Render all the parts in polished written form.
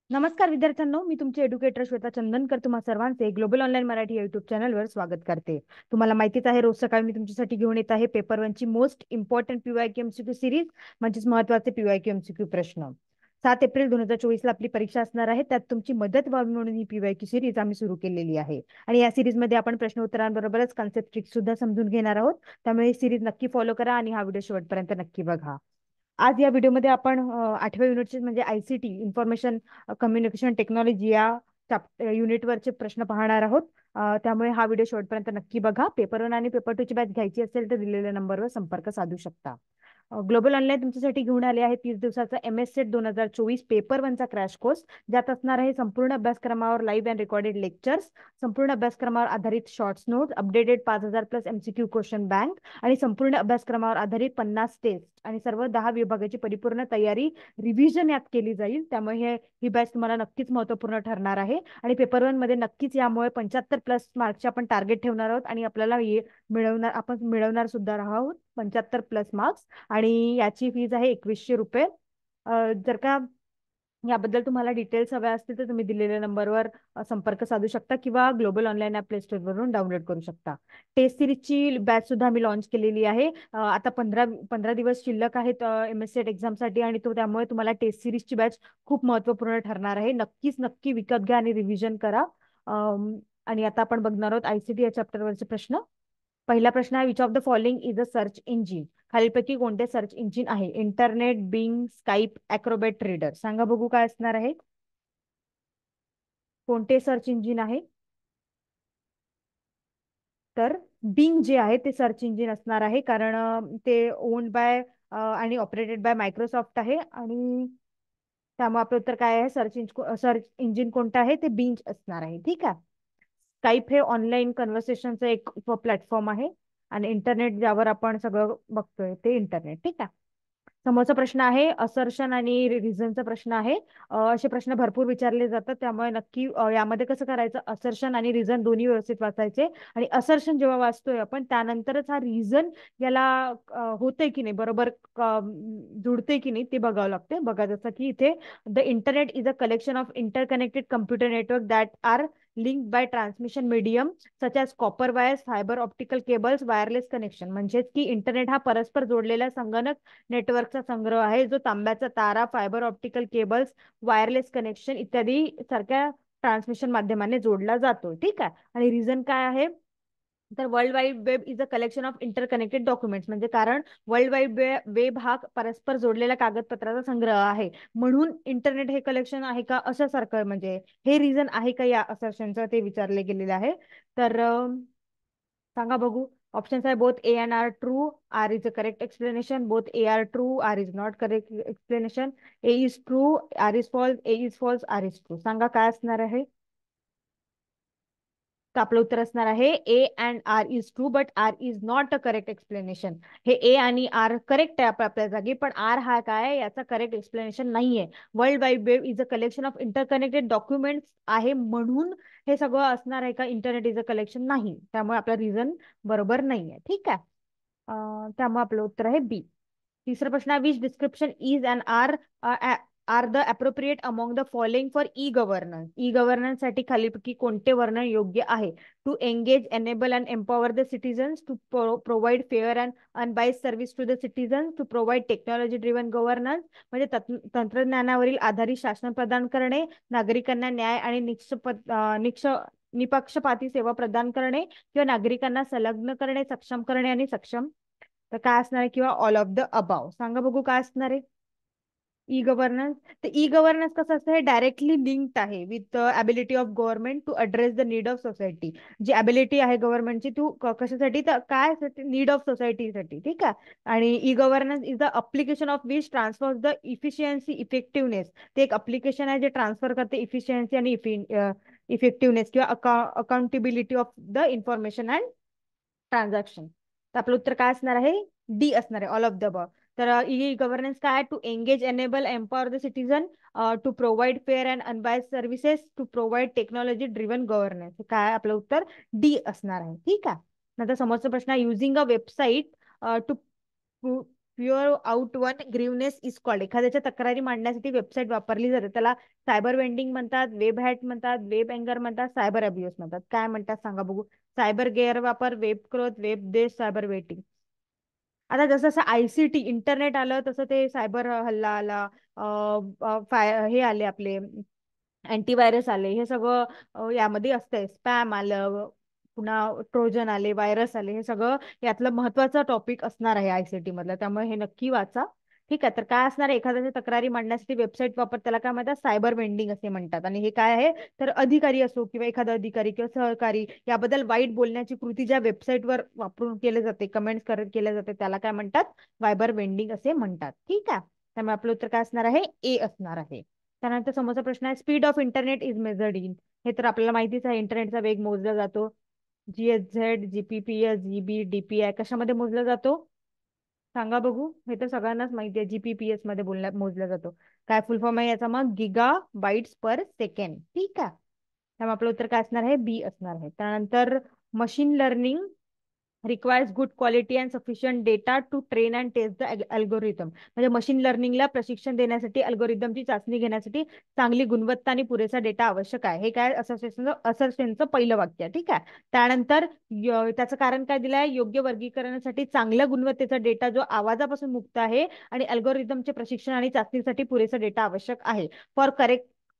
नमस्कार विद्यार्थ्यांनो, मी तुमचे एड्युकेटर श्वेता चंदनकर तुम्हा सर्वांचे ग्लोबल ऑनलाईन मराठी युट्यूब चॅनलवर स्वागत करते. तुम्हाला माहितीच आहे, रोज सकाळी मी तुमच्यासाठी घेऊन येत आहे पेपर वन ची most important PYQ MCQ series, म्हणजेच महत्वाचे पीवायक्यू एमसीक्यू प्रश्न. 7 एप्रिल 2024 ला आपली परीक्षा असणार आहे. त्यात तुमची मदत व्हावी म्हणून ही पीवायक्यू सिरीज आम्ही सुरू केलेली आहे. आणि या सिरीजमध्ये आपण प्रश्न उत्तरांबरोबरच कन्सेप्ट ट्रिक सुद्धा समजून घेणार आहोत. त्यामुळे ही सिरीज नक्की फॉलो करा आणि हा व्हिडिओ शेवटपर्यंत नक्की बघा. आज या व्हिडिओमध्ये आपण 8व्या युनिटचे म्हणजे आयसीटी इन्फॉर्मेशन कम्युनिकेशन टेक्नॉलॉजी या युनिटवरचे प्रश्न पाहणार आहोत. त्यामुळे हा व्हिडिओ शेवटपर्यंत नक्की बघा. पेपर वन आणि पेपर टू ची बॅच घ्यायची असेल तर दिलेल्या नंबरवर संपर्क साधू शकता. ग्लोबल ऑनलाईन तुमच्यासाठी घेऊन आले आहे 30 दिवसाचा MS सेट 2024 पेपर वनचा क्रॅश कोर्स, ज्यात असणार आहे संपूर्ण अभ्यासक्रमावर लाईव्ह अँड रेकॉर्डेड लेक्चर्स, संपूर्ण अभ्यासक्रमावर आधारित shorts note, updated 5000+ MCQ question bank आणि संपूर्ण अभ्यासक्रमावर आधारित 50 टेस्ट आणि सर्व 10 विभागाची परिपूर्ण तयारी रिव्हिजन यात केली जाईल. त्यामुळे ही बॅच तुम्हाला नक्कीच महत्त्वपूर्ण ठरणार आहे. आणि पेपर वन मध्ये नक्कीच यामुळे 75+ मार्क्सचे आपण टार्गेट ठेवणार आहोत आणि आपल्याला आपण मिळवणार सुद्धा आहोत 75+ मार्क्स. आणि याची फीज आहे 2100 रुपये. जर का याबद्दल तुम्हाला डिटेल्स हव्या असतील तर तुम्ही दिलेल्या नंबरवर संपर्क साधू शकता किंवा global online app play store वरून डाउनलोड करू शकता. टेस्ट सिरीजची बॅच सुद्धा आम्ही लॉन्च केलेली आहे. आता 15 दिवस शिल्लक आहेत MS सेट एक्झामसाठी आणि त्यामुळे तुम्हाला टेस्ट सिरीजची बॅच खूप महत्त्वपूर्ण ठरणार आहे. नक्कीच नक्की विकत घ्या आणि रिव्हिजन करा. आणि आता आपण बघणार आहोत आयसीटी या चॅप्टरवरचे प्रश्न. पहिला प्रश्न आहे, which of the following is a search engine? खालीलपैकी कोणते सर्च इंजिन आहे? Internet, Bing, Skype, Acrobat, Reader. सांगा बघू काय असणार आहे. कोणते सर्च इंजिन आहे? तर बिंग जे आहे ते सर्च इंजिन असणार आहे, कारण ते ओन्ड बाय आणि ऑपरेटेड बाय मायक्रोसॉफ्ट आहे. आणि त्यामुळे आपलं उत्तर काय आहे? सर्च इंजिन कोणतं आहे ते बिंग असणार आहे. ठीक आहे. स्काईप हे ऑनलाईन कन्व्हर्सेशनचं एक प्लॅटफॉर्म आहे आणि इंटरनेट ज्यावर आपण सगळं बघतोय ते इंटरनेट. ठीक आहे. समोरचा प्रश्न आहे असर्शन आणि रिझनचा प्रश्न आहे. असे प्रश्न भरपूर विचारले जातात, त्यामुळे नक्की यामध्ये कसं करायचं, असर्शन आणि रिझन दोन्ही व्यवस्थित वाचायचे. आणि असर्शन जेव्हा वाचतोय आपण त्यानंतरच हा रिझन याला होतंय की नाही, बरोबर जुडते की नाही ते बघावं लागते. बघा जसं की इथे the internet is a collection of interconnected computer network that are linked by transmission medium such as copper wires, fibre optical cables, wireless connection. म्हणजेच की इंटरनेट हा परस्पर जोडलेला संगणक नेटवर्कचा संग्रह आहे जो तांब्याचा तारा, fibre optical cables, wireless connection इत्यादी सारख्या ट्रान्समिशन माध्यमाने जोडला जातो. ठीक आहे. आणि रिझन काय आहे? तर world wide web is a collection of interconnected documents. म्हणजे कारण वर्ल्ड वाईड वेब हा परस्पर जोडलेल्या कागदपत्राचा संग्रह आहे, म्हणून इंटरनेट हे कलेक्शन आहे का असं सारखं, म्हणजे हे रिझन आहे का या असर्शनचं ते विचारले गेलेले आहे. तर सांगा बघू. ऑप्शन्स आहे both A and R true, R is a correct explanation, both A R true, R is not correct explanation, A is true, R is false, A is false, R is true. सांगा काय असणार आहे. तर आपलं उत्तर असणार आहे A and R is true but R is not a correct explanation. हे ए आणि आर करेक्ट आहे आपल्या जागी, पण आर हा काय आहे याचा करेक्ट एक्सप्लेनेशन नाहीये. World wide web is a collection of interconnected documents आहे, म्हणून हे सगळं असणार आहे का इंटरनेट इज अ कलेक्शन? नाही. त्यामुळे आपला रिझन बरोबर नाहीये. ठीक आहे. त्यामुळे आपलं उत्तर आहे बी. तिसरा प्रश्न आहे, which description is and are the appropriate among the following for e governance? E governance साठी खालीपैकी कोणते वर्णन योग्य आहे? To engage, enable and empower the citizens, to provide fair and unbiased service to the citizens, to provide technology driven governance. म्हणजे तंत्रज्ञानावरील आधारित शासन प्रदान करणे, नागरिकांना न्याय आणि निपक्षपाती सेवा प्रदान करणे, किंवा नागरिकांना संलग्न करणे, सक्षम करणे आणि सक्षम. तर काय असणार आहे? किंवा ऑल ऑफ द अबाव. सांगा बघू काय असणार आहे. E governance. तर ई गव्हर्नन्स कसं असतं, हे डायरेक्टली लिंक्ड आहे with ability of government to address the need of society. जी ॲबिलिटी आहे गव्हर्नमेंटची तू कशासाठी, तर काय नीड ऑफ सोसायटीसाठी. ठीक आहे. आणि e governance is the application of which transfer the efficiency effectiveness. ते एक अप्लिकेशन आहे जे ट्रान्सफर करते इफिशियन्सी आणि इफेक्टिव्हनेस किंवा accountability of the information and transaction. तर आपलं उत्तर काय असणार आहे? डी असणार आहे, ऑल ऑफ द अबव. तर ई गव्हर्नन्स काय? To engage, enable, empower the citizen, to provide fair and unbiased services, to provide technology driven governance. काय आपलं उत्तर डी असणार आहे. ठीक आहे. नंतर समोरचा प्रश्न आहे, using a website to pour out one grievance is called. एखाद्याच्या तक्रारी मांडण्यासाठी वेबसाईट वापरली जाते त्याला सायबर वेंडिंग म्हणतात, वेब हॅट म्हणतात, वेब अँगर म्हणतात, सायबर अब्युस म्हणतात. काय म्हणतात सांगा बघू. सायबर गैरवापर, वेब क्रोध, वेब देश, सायबर वेटिंग. आता जसं जसं ICT इंटरनेट आलं तसं ते सायबर हल्ला आला. हे आले आपले अँटीव्हायरस आले, हे सगळं यामध्ये असतंय. स्पॅम आलं, पुन्हा ट्रोजन आले, व्हायरस आले, हे सगळं यातलं महत्वाचं टॉपिक असणार आहे ICT मधलं. त्यामुळे हे नक्की वाचा. ठीक आहे. तर काय असणार आहे, एखाद्याच्या तक्रारी मांडण्यासाठी वेबसाईट वापर त्याला काय म्हणतात, सायबर वेंडिंग असे म्हणतात. आणि हे काय आहे, तर अधिकारी असो किंवा एखादा अधिकारी किंवा सहकारी याबद्दल वाईट बोलण्याची कृती ज्या वेबसाईटवर वापरून केले जाते, कमेंट्स करत केले जाते, त्याला काय म्हणतात, सायबर वेंडिंग असे म्हणतात. ठीक आहे. त्यामुळे आपलं उत्तर काय असणार आहे, ए असणार आहे. त्यानंतर समोरचा प्रश्न आहे, speed of internet is measured in. हे तर आपल्याला माहितीच आहे, इंटरनेटचा वेग मोजला जातो. GHz, GPPS, GB, DPI कशामध्ये मोजला जातो सांगा बघू. हे तर सगळ्यांनाच माहिती आहे, GPPS मध्ये मोजला जातो. काय फुल फॉर्म आहे याचा, मग गिगा बाईट्स पर सेकंड. ठीक आहे. त्यामुळे आपलं उत्तर काय असणार आहे, बी असणार आहे. त्यानंतर machine learning requires good quality and sufficient data to train and test the algorithm. म्हणजे मशीन लर्निंगला प्रशिक्षण देण्यासाठी, अल्गोरिदमची चाचणी घेण्यासाठी चांगली गुणवत्ता आणि पुरेसा डेटा आवश्यक आहे. हे काय असर्शनचं पहिलं वाक्य आहे. ठीक आहे. त्यानंतर त्याचं कारण काय दिलं आहे, योग्य वर्गीकरणासाठी चांगल्या गुणवत्तेचा डेटा जो आवाजापासून मुक्त आहे आणि अल्गोरिदमचे प्रशिक्षण आणि चाचणीसाठी पुरेसा डेटा आवश्यक आहे. For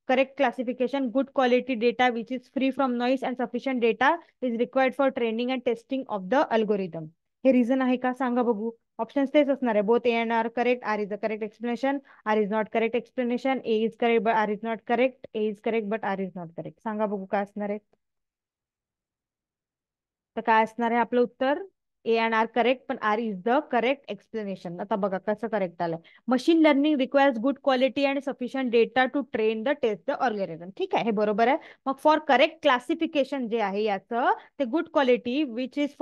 correct classification, good quality data which is free from noise and sufficient data is required for training and testing of the algorithm. हे रिझन आहे का सांगा बघू. ऑप्शन्स तेच असणार आहे, both A and R correct, R is the correct explanation, R is not correct explanation, A is correct but R is not correct, A is correct but R is not correct. सांगा बघू काय असणार आहे. तर काय असणार आहे आपलं उत्तर, ए अँड आर करेक्ट पण R is the correct explanation. आता बघा कसं करेक्ट आलंय. Machine learning requires good quality and sufficient data to train the test the organism. ठीक आहे, हे बरोबर आहे. मग फॉर करेक्ट क्लासिफिकेशन जे आहे याचं, ते good quality which is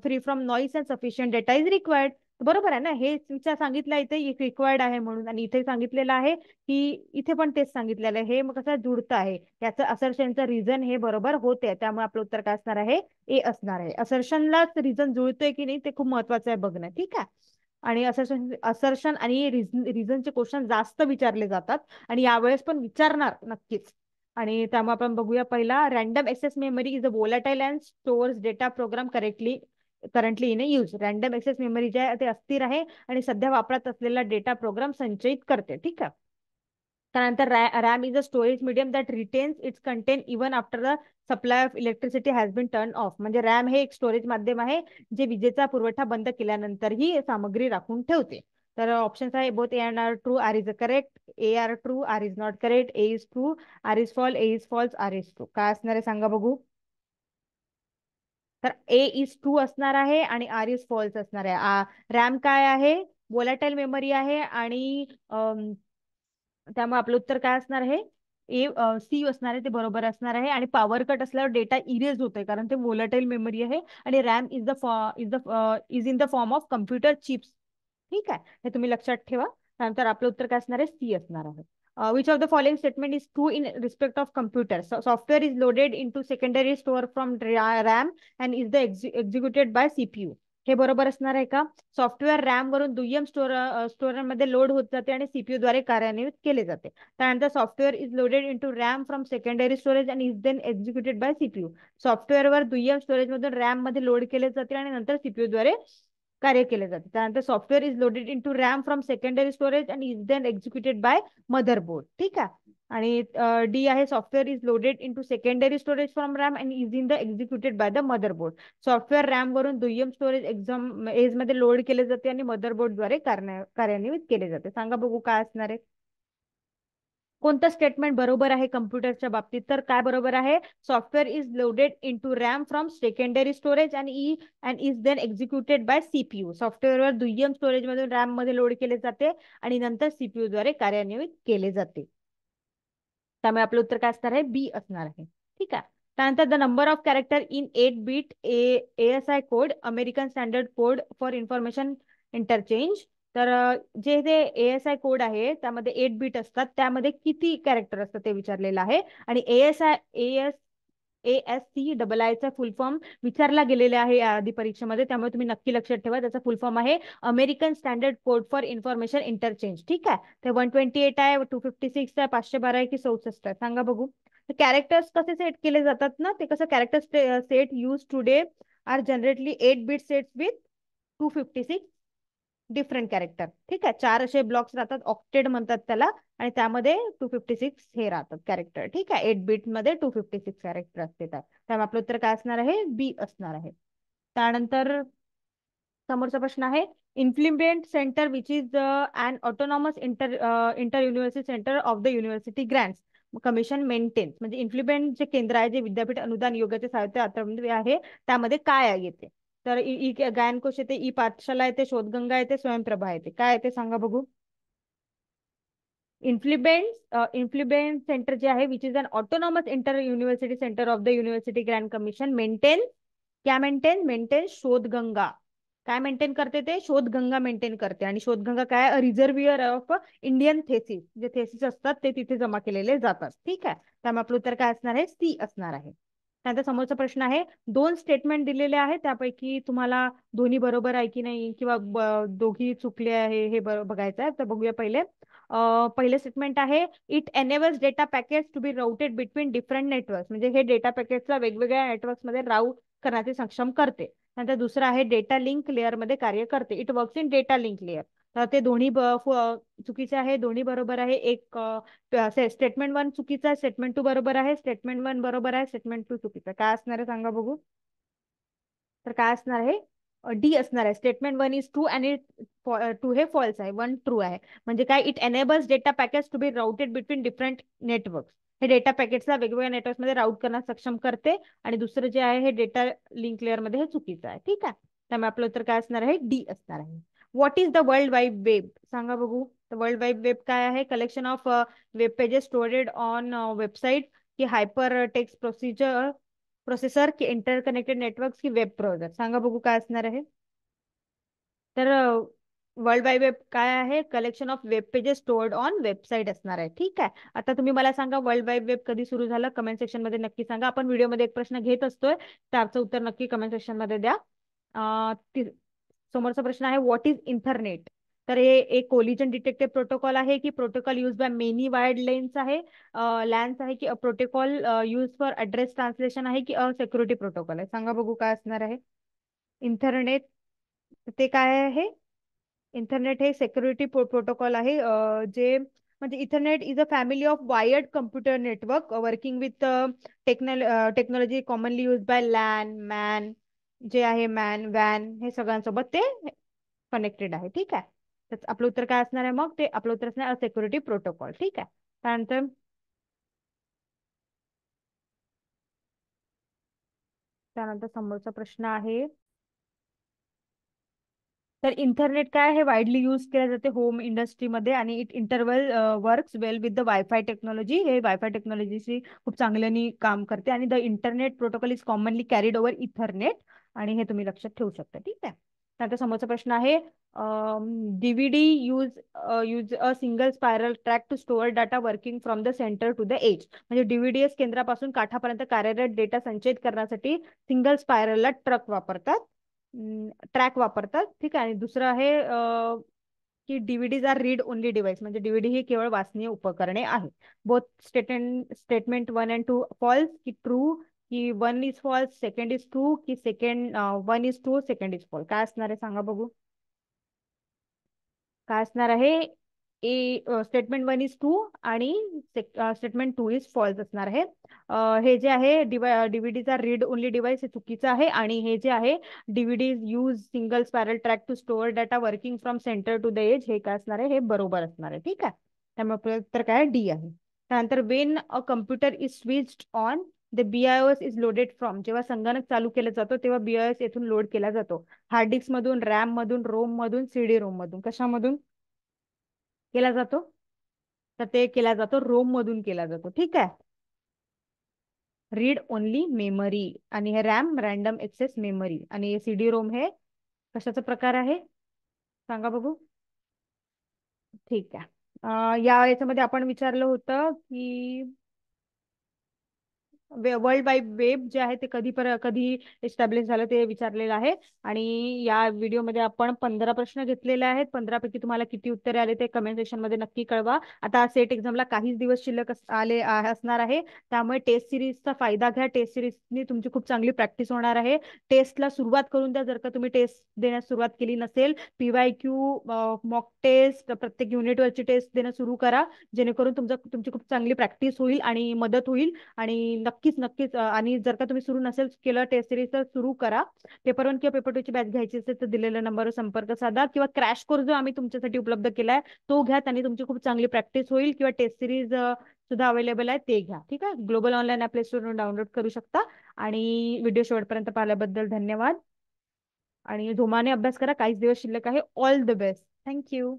free from noise and sufficient data is required. बरोबर आहे ना, हे विचार सांगितलं इथे रिक्वायर्ड आहे म्हणून, आणि इथे सांगितलेलं आहे की इथे पण तेच सांगितलेलं आहे. हे मग कसं जुळतं आहे, याचं असर्शनचं रिझन हे बरोबर होते. त्यामुळे आपलं उत्तर काय असणार आहे, ए असणार आहे. असर्शनलाच रिझन जुळतोय की नाही ते खूप महत्वाचं आहे बघणं. ठीक आहे. आणि असर्शन आणि रिझनचे क्वेश्चन जास्त विचारले जातात, आणि यावेळेस पण विचारणार नक्कीच. आणि त्यामुळे आपण बघूया पहिला, random access memory is a volatile and stores data program currently in use. Random access memory जे आहे ते अस्थिर आहे आणि सध्या वापरात असलेला डेटा प्रोग्राम संचयित करते. ठीक आहे. त्यानंतर RAM is a storage medium that retains its content even after the supply of electricity has been turn off. म्हणजे रॅम हे एक स्टोरेज माध्यम आहे जे विजेचा पुरवठा बंद केल्यानंतरही सामग्री राखून ठेवते. तर ऑप्शन्स आहे, both A and R true, R is a correct, A R true, R is not correct, A is true, R is false, A is false, R is true. काय असणार आहे सांगा बघू. तर ए इज ट्रू असणार आहे आणि आर इज फॉल्स असणार आहे. रॅम काय आहे, वोलाटाईल मेमरी आहे, आणि त्यामुळे आपलं उत्तर काय असणार आहे, ए सी असणार आहे, ते बरोबर असणार आहे. आणि पॉवर कट असल्यावर डेटा इरेज होतोय कारण ते वोलाटाईल मेमरी आहे, आणि RAM is in the form of computer chips. ठीक आहे, हे तुम्ही लक्षात ठेवा. त्यानंतर आपलं उत्तर काय असणार आहे, सी असणार आहे. Which of the following statement is true in respect of computer. Software is loaded in to secondary store from RAM and is the executed by CPU. हे बरोबर असणार आहे का. सॉफ्टवेअर रॅम वरून दुय्यम स्टोअरमध्ये लोड होत जाते आणि CPU द्वारे कार्यान्वित केले जाते. त्यानंतर software is loaded into RAM from secondary storage and is then executed by CPU. सॉफ्टवेअरवर दुय्यम स्टोरेज मधून रॅम मध्ये लोड केले जाते आणि नंतर CPU द्वारे कार्य केले जाते. त्यानंतर software is loaded into RAM from secondary storage and is then executed by motherboard. ठीक आहे. आणि डी आहे, software is loaded into secondary storage from RAM and is in the executed by the motherboard. Software RAM वरून दुय्यम storage age मध्ये load केले जाते आणि मदरबोर्डद्वारे कार्यान्वित केले जाते. सांगा बघू काय असणार आहे, कोणतं स्टेटमेंट बरोबर आहे कम्प्युटरच्या बाबतीत. तर काय बरोबर आहे, software is loaded into RAM from secondary storage and is then executed by CPU. सॉफ्टवेअरवर दुय्यम स्टोरेज मधून रॅम मध्ये लोड केले जाते आणि नंतर CPU द्वारे कार्यान्वित केले जाते. त्यामुळे आपलं उत्तर काय असणार आहे, बी असणार आहे. ठीक आहे. त्यानंतर the number of character in 8 bit ASI code, American standard code for information interchange. तर जे ते ASI कोड आहे त्यामध्ये 8 बीट असतात, त्यामध्ये किती कॅरेक्टर असतात ते विचारलेलं आहे. आणि ASCII फुल फॉर्म विचारला गेलेला आहे या आधी परीक्षेमध्ये, त्यामुळे तुम्ही नक्की लक्षात ठेवा. त्याचा फुल फॉर्म आहे American standard code for information interchange. ठीक आहे. ते 128 आहे, 256 आहे, 512 आहे की 64 आहे, सांगा बघू. कॅरेक्टर्स कसे सेट केले जातात ना, ते कसं character set use today are generally 8 bit sets with 256 different character. ठीक आहे. 4 असे ब्लॉक्स राहतात, ऑक्टेड म्हणतात त्याला, आणि त्यामध्ये 256 हे राहतात कॅरेक्टर. ठीक आहे. 8 बिट मध्ये 256 कॅरेक्टर असते. त्यामुळे आपलं उत्तर काय असणार आहे? बी असणार आहे. त्यानंतर समोरचा प्रश्न आहे, implement centre which is an autonomous inter university centre of the university grants commission maintains. म्हणजे इम्प्लिमेंट जे केंद्र आहे, जे विद्यापीठ अनुदान योगाचे साहित्य आत्रमध्ये आहे, त्यामध्ये काय येते? तर ई ई ज्ञानकोश येते, ई पाठशाला येते, शोधगंगा येते, स्वयंप्रभा येते. काय येते सांगा बघू. इन्फ्लुएंट सेंटर जे आहे which is an autonomous inter university centre of the university grand commission maintain, क्या मेंटेन शोधगंगा. काय मेंटेन करते? ते शोधगंगा मेंटेन करते. आणि शोधगंगा काय? रिझर्व्हियर ऑफ इंडियन थेसिस. जे थेसिस असतात ते तिथे जमा केलेले जातात. ठीक आहे. त्यामुळे आपलं उत्तर काय असणार आहे? सी असणार आहे. त्यानंतर समोरचा प्रश्न आहे, 2 स्टेटमेंट दिलेले आहेत, त्यापैकी तुम्हाला दोन्ही बरोबर आहे की नाही, किंवा दोघी चुकले आहे हे बघायचं आहे. तर बघूया पहिले. पहिले स्टेटमेंट आहे, it enables data packets to be routed between different networks. म्हणजे हे डेटा पॅकेट्सला वेगवेगळ्या नेटवर्क्समध्ये राऊट करण्याचे सक्षम करते. नंतर दुसरं आहे, डेटा लिंक लेअर मध्ये कार्य करते. It works in data link layer. तर ते दोन्ही चुकीचे आहे, दोन्ही बरोबर आहे. एक स्टेटमेंट 1 चुकीचा आहे, स्टेटमेंट 2 बरोबर आहे, स्टेटमेंट 1 बरोबर आहे, स्टेटमेंट 2 चुकीचं आहे. काय असणार आहे सांगा बघू. तर काय असणार आहे? डी असणार आहे. स्टेटमेंट 1 इज ट्रू आणि 2 हे फॉल्स आहे, 1 ट्रू आहे. म्हणजे काय? It enables data packets to be routed between different networks. हे डेटा पॅकेट्सला वेगवेगळ्या नेटवर्कमध्ये राऊट करण्यास सक्षम करते. आणि दुसरं जे आहे हे डेटा लिंक लेअर मध्ये हे चुकीचं आहे. ठीक आहे. त्यामुळे आपलं उत्तर काय असणार आहे? डी असणार आहे. What is the world wide web सांगा बघू. वर्ल्ड वाईड वेब काय आहे? Collection of web pages storeyed on website, की हायपर टेक्स्ट प्रोसेसर, की इंटरकनेक्टेड नेटवर्क, की वेब ब्राउझर. सांगा बघू काय असणार आहे. तर वर्ल्ड वाईड वेब काय आहे? Collection of web pages stored on website असणार आहे. ठीक आहे. आता तुम्ही मला सांगा, वर्ल्ड वाईड वेब कधी सुरू झालं? कमेंट सेक्शन मध्ये नक्की सांगा. आपण व्हिडिओमध्ये एक प्रश्न घेत असतोय, त्याचं उत्तर नक्की कमेंट सेक्शन मध्ये द्या. समोरचा प्रश्न आहे, व्हॉट इज इंटरनेट? तर हे एक कोलिजन डिटेक्टिव्ह प्रोटोकॉल आहे, की protocol use by many wired lens आहे, लॅन्स आहे, की protocol use for address translation आहे, की सिक्युरिटी प्रोटोकॉल आहे? सांगा बघू काय असणार आहे. इंटरनेट ते काय आहे? इंटरनेट हे सिक्युरिटी प्रोटोकॉल आहे, जे म्हणजे Ethernet is a family of wired computer network working with technology commonly use by LAN, man, जे आहे मॅन, वॅन, हे सगळ्यांसोबत ते कनेक्टेड आहे. ठीक आहे. तर आपलं उत्तर काय असणार आहे मग? ते आपलं उत्तर असणार सिक्युरिटी प्रोटोकॉल. ठीक आहे. त्यानंतर त्यानंतर समोरचा प्रश्न आहे, तर इंटरनेट काय आहे? वाईडली यूज केले जाते होम इंडस्ट्रीमध्ये, आणि it interval works well with the wifi technology. हे वायफाय टेक्नॉलॉजीशी खूप चांगल्याने काम करते. आणि the internet protocol is commonly carried over Ethernet. आणि हे तुम्ही लक्षात ठेवू शकता. ठीक आहे. त्यानंतर समोरचा प्रश्न आहे, DVD use a single spiral track to store data working from the centre to the edge. म्हणजे डीव्हीडीएस केंद्रापासून काठापर्यंत कार्यरत डेटा संचयित करण्यासाठी सिंगल स्पायरलला ट्रॅक वापरतात. ठीक आहे. आणि दुसरं आहे, की DVDs are read only device. म्हणजे डीव्हीडी ही केवळ वाचनीय उपकरणे आहे. बोथ स्टेटमेंट 1 and 2 फॉल्स, की ट्रू, की 1 is false, second is true, की second 1 is true, second is false. काय असणार आहे सांगा बघू. काय असणार आहे? स्टेटमेंट 1 इज ट्रू आणि स्टेटमेंट 2 इज फॉल्स असणार आहे. हे जे आहे डीव्हीडीचा रीड ओनली डिव्हाइस हे चुकीचं आहे. आणि हे जे आहे DVDs use single spiral track to store data working from centre to the edge, हे काय असणार आहे? हे बरोबर असणार आहे. ठीक आहे. त्यामुळे आपलं उत्तर काय? डी आहे. त्यानंतर when a computer is switched on the BIOS is loaded from. जेव्हा संगणक चालू केला जातो तेव्हा BIOS येथून लोड केला जातो. हार्ड डिस्क मधून, रॅम मधून, रोम मधून, CD रोम मधून. कशामधून केला जातो? तर ते केला जातो रोम मधून केला जातो. ठीक आहे. Read only memory. आणि हे रॅम रॅन्डम एक्सेस मेमरी. आणि CD रोम हे कशाचा प्रकार आहे सांगा बघू. ठीक आहे. या याच्यामध्ये आपण विचारलं होतं की वर्ल्ड वाईड वेब जे आहे ते कधी एस्टॅब्लिश झालं ते विचारलेलं आहे. आणि या व्हिडिओमध्ये आपण 15 प्रश्न घेतलेले आहेत. 15 पैकी तुम्हाला किती उत्तरे आले ते कमेंट सेक्शन मध्ये नक्की कळवा. आता सेट एक्झामला काहीच दिवस शिल्लक असणार आहे. त्यामुळे टेस्ट सिरीजचा फायदा घ्या. टेस्ट सिरीजनी तुमची खूप चांगली प्रॅक्टिस होणार आहे. टेस्टला सुरुवात करून द्या जर का तुम्ही टेस्ट देण्यास सुरुवात केली नसेल. PYQ, मॉक टेस्ट, प्रत्येक युनिटवरची टेस्ट देणं सुरू करा, जेणेकरून तुमची खूप चांगली प्रॅक्टिस होईल आणि मदत होईल. आणि नक्कीच आणि जर का तुम्ही सुरू नसेल केलं टेस्ट सिरीज तर सुरू करा. पेपर 1 किंवा पेपर 2 ची बॅच घ्यायची असेल तर दिलेल्या नंबरवर संपर्क साधा, किंवा क्रॅश कोर्स जो आम्ही तुमच्यासाठी उपलब्ध केलाय तो घ्या. त्यांनी तुमची खूप चांगली प्रॅक्टिस होईल. किंवा टेस्ट सिरीज सुद्धा अवेलेबल आहे ते घ्या. ठीक आहे. ग्लोबल ऑनलाईन ऍप प्ले स्टोरवरून डाउनलोड करू शकता. आणि व्हिडिओ शेवटपर्यंत पाहिल्याबद्दल धन्यवाद. आणि जोमाने अभ्यास करा, काहीच दिवस शिल्लक आहे. All the best. थँक्यू.